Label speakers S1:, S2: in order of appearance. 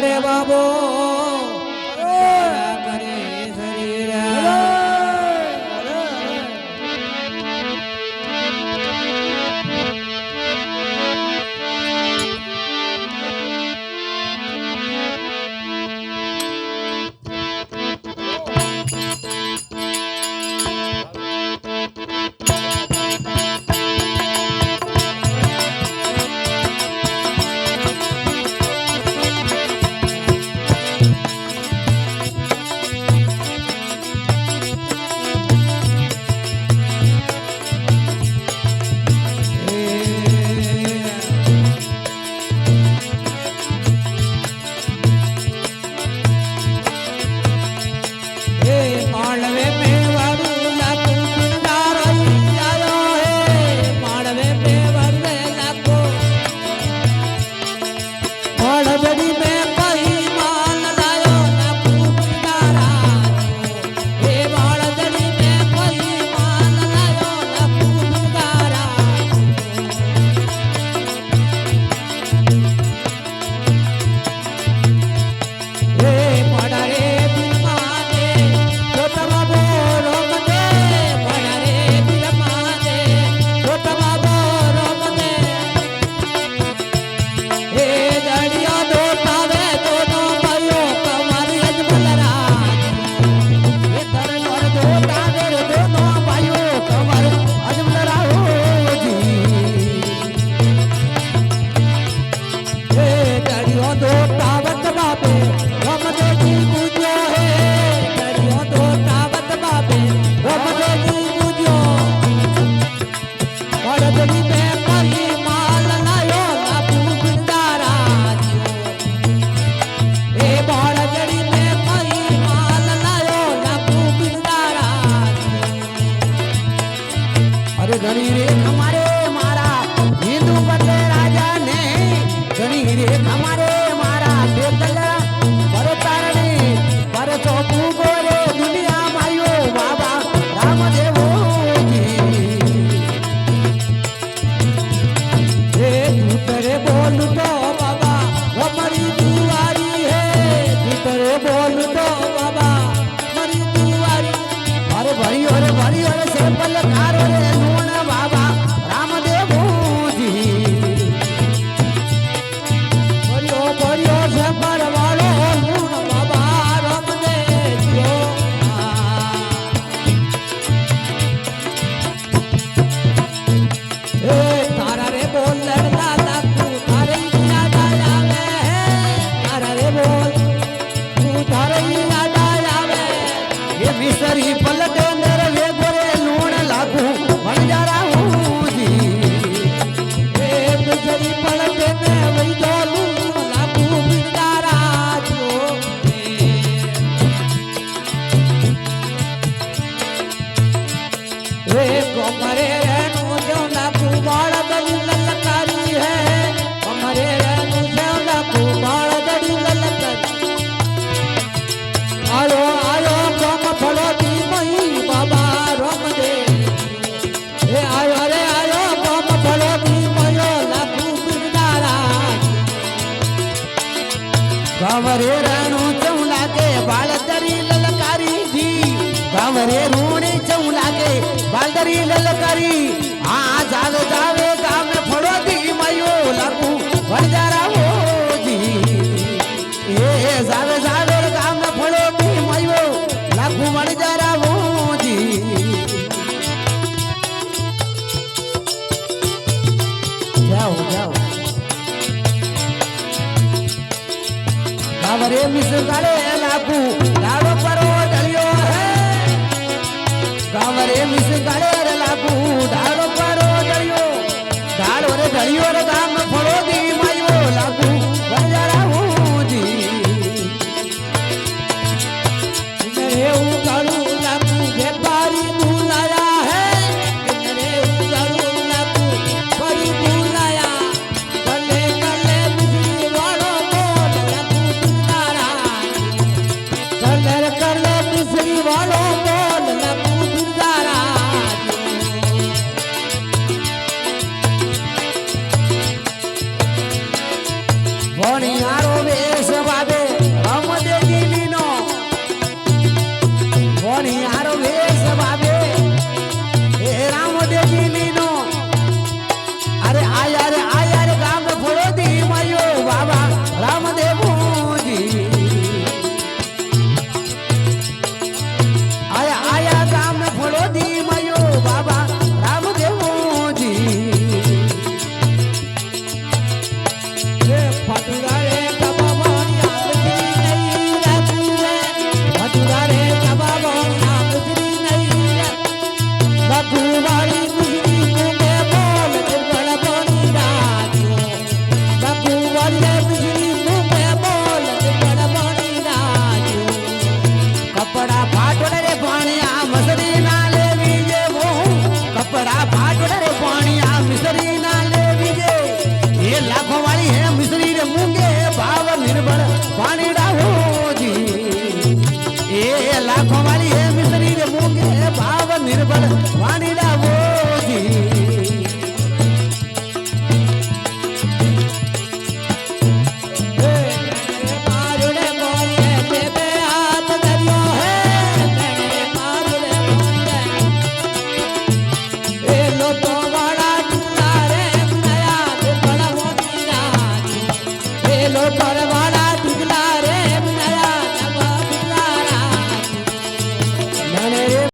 S1: રે બાબો કરે શરીર
S2: गावरे राणू चौला के बालदरी ललकारी जी गावरे रूणी चौला के बालदरी ललकारी आ जावे जावे गाम में फड़ो दी मयो लागू भंडारा हो जी ए जावे जावे गाम में फड़ो दी मयो लागू भंडारा हो जी जाओ जाओ गावरे मिसगाड़े लागू लाड़ो परो डलियो है गावरे मिसगाड़े लागू डाड़ो परो डलियो डाड़ो रे डलियो रे गाम फड़ो दी मायो लागू बंजारा हूँ जी
S1: मेरे उगाड़ू लागू व्यापारी बुलाया है मेरे उगाड़ू लागू बड़ी बुलाया कले कले बिजली वालों करले बिजली वालों बोल लगू दुर्गारा
S2: भणियारो वेश बाबे પાણીડા